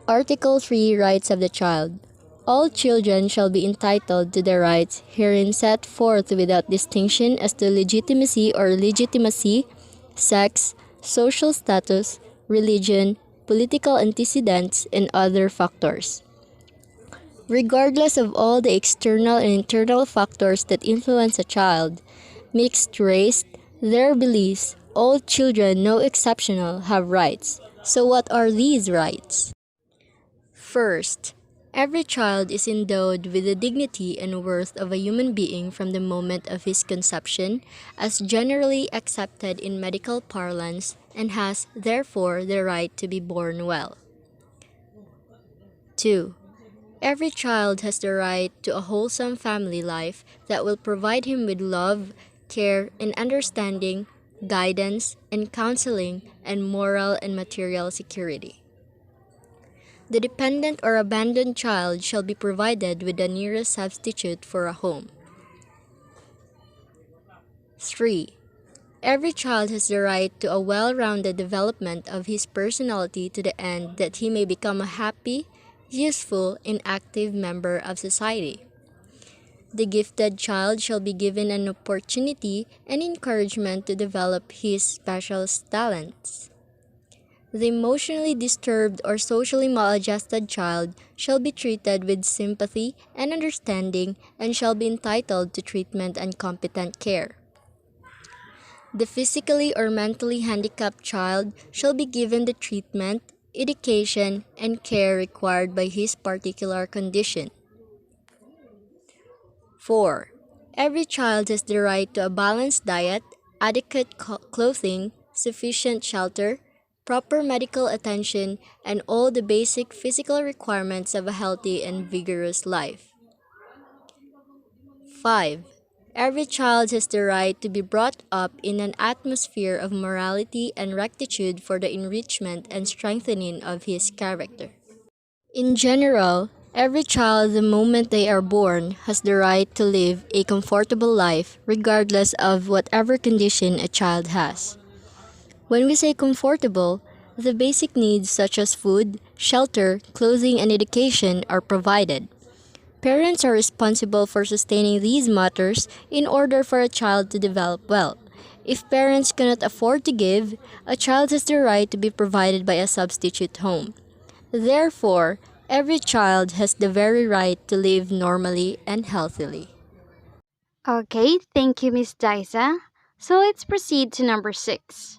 Article 3 Rights of the Child. All children shall be entitled to the rights herein set forth without distinction as to legitimacy, sex, social status, religion, political antecedents, and other factors. Regardless of all the external and internal factors that influence a child, mixed race, their beliefs, all children, no exceptional, have rights. So what are these rights? First, every child is endowed with the dignity and worth of a human being from the moment of his conception, as generally accepted in medical parlance, and has, therefore, the right to be born well. 2. Every child has the right to a wholesome family life that will provide him with love, care, and understanding, guidance, and counseling, and moral and material security. The dependent or abandoned child shall be provided with the nearest substitute for a home. 3. Every child has the right to a well-rounded development of his personality to the end that he may become a happy, useful, and active member of society. The gifted child shall be given an opportunity and encouragement to develop his special talents. The emotionally disturbed or socially maladjusted child shall be treated with sympathy and understanding and shall be entitled to treatment and competent care. The physically or mentally handicapped child shall be given the treatment, education, and care required by his particular condition. 4. Every child has the right to a balanced diet, adequate clothing, sufficient shelter, proper medical attention, and all the basic physical requirements of a healthy and vigorous life. 5. Every child has the right to be brought up in an atmosphere of morality and rectitude for the enrichment and strengthening of his character. In general, every child the moment they are born has the right to live a comfortable life regardless of whatever condition a child has. When we say comfortable, the basic needs such as food, shelter, clothing, and education are provided. Parents are responsible for sustaining these matters in order for a child to develop well. If parents cannot afford to give, a child has the right to be provided by a substitute home. Therefore, every child has the very right to live normally and healthily. Okay, thank you, Miss Diza. So let's proceed to number 6.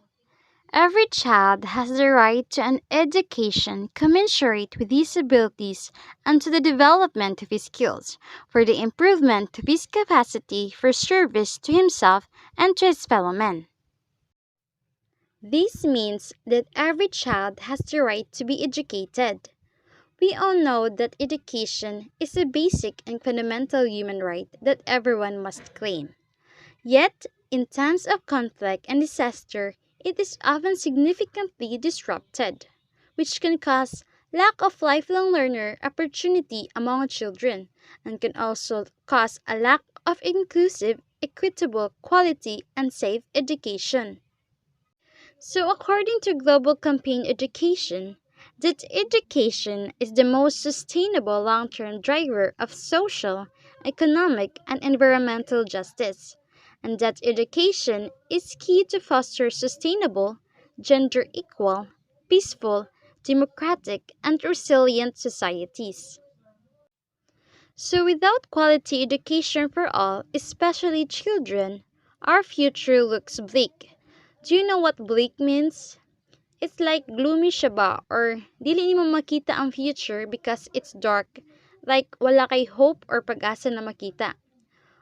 Every child has the right to an education commensurate with his abilities and to the development of his skills for the improvement of his capacity for service to himself and to his fellow men. This means that every child has the right to be educated. We all know that education is a basic and fundamental human right that everyone must claim. Yet, in times of conflict and disaster, it is often significantly disrupted, which can cause lack of lifelong learner opportunity among children and can also cause a lack of inclusive, equitable, quality, and safe education. So, according to Global Campaign Education, that education is the most sustainable long term driver of social, economic, and environmental justice, and that education is key to foster sustainable, gender equal, peaceful, democratic, and resilient societies. So, without quality education for all, especially children, our future looks bleak. Do you know what bleak means? It's like gloomy siya ba or dili nimo makita ang future because it's dark, like wala kay hope or pag-asa na makita.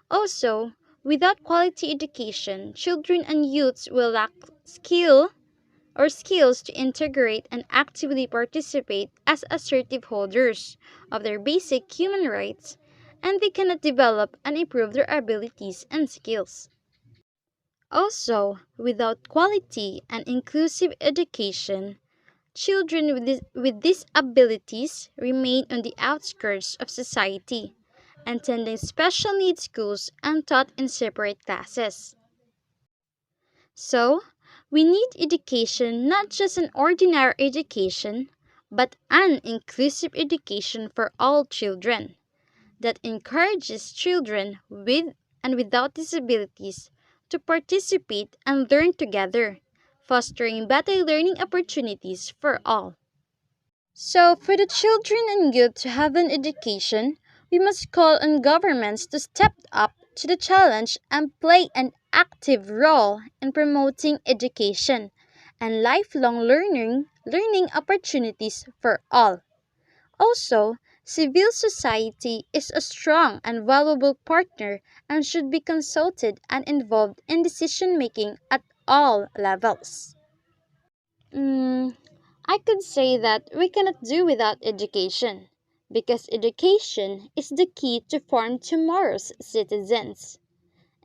Also, without quality education, children and youths will lack skills to integrate and actively participate as assertive holders of their basic human rights, and they cannot develop and improve their abilities and skills. Also, without quality and inclusive education, children with these abilities remain on the outskirts of society, attending special needs schools and taught in separate classes. So, we need education, not just an ordinary education, but an inclusive education for all children that encourages children with and without disabilities to participate and learn together, fostering better learning opportunities for all. So, for the children and youth to have an education, we must call on governments to step up to the challenge and play an active role in promoting education and lifelong learning opportunities for all. Also, civil society is a strong and valuable partner and should be consulted and involved in decision making at all levels. Mm, I could say that we cannot do without education because education is the key to form tomorrow's citizens.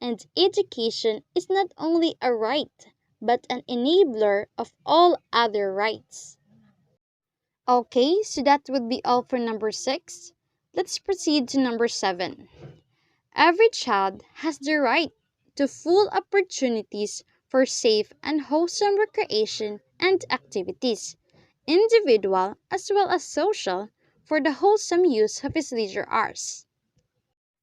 And education is not only a right but an enabler of all other rights. Okay, so that would be all for number 6. Let's proceed to number 7. Every child has the right to full opportunities for safe and wholesome recreation and activities, individual as well as social, for the wholesome use of his leisure hours.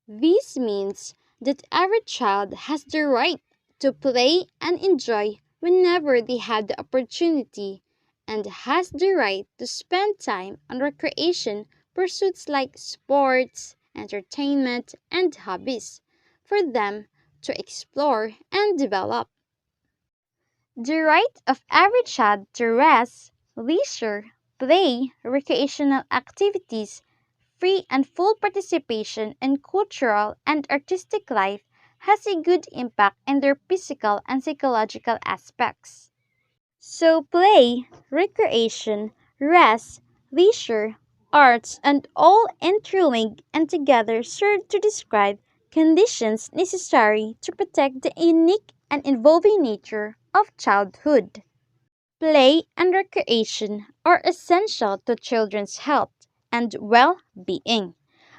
This means that every child has the right to play and enjoy whenever they have the opportunity and has the right to spend time on recreation pursuits like sports, entertainment, and hobbies for them to explore and develop. The right of every child to rest, leisure, play, recreational activities, free and full participation in cultural and artistic life has a good impact in their physical and psychological aspects. So, play, recreation, rest, leisure, arts, and all interlink and together serve to describe conditions necessary to protect the unique and evolving nature of childhood. Play and recreation are essential to children's health and well being.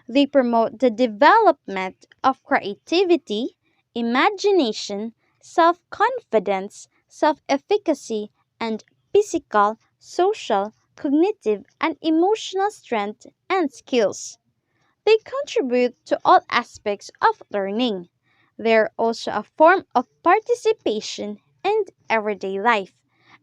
They promote the development of creativity, imagination, self confidence, self efficacy, and physical, social, cognitive, and emotional strength and skills. They contribute to all aspects of learning. They are also a form of participation in everyday life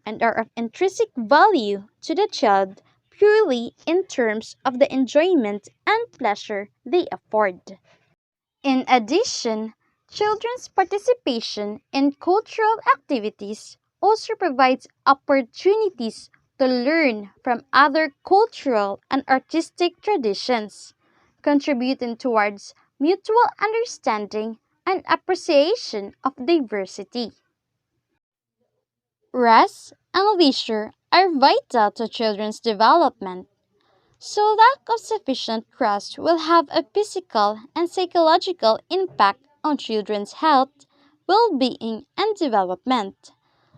and are of intrinsic value to the child purely in terms of the enjoyment and pleasure they afford. In addition, children's participation in cultural activities also provides opportunities to learn from other cultural and artistic traditions, contributing towards mutual understanding and appreciation of diversity. Rest and leisure are vital to children's development. So, lack of sufficient rest will have a physical and psychological impact on children's health, well being, and development.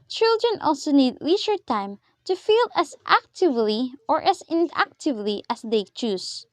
Children also need leisure time to feel as actively or as inactively as they choose.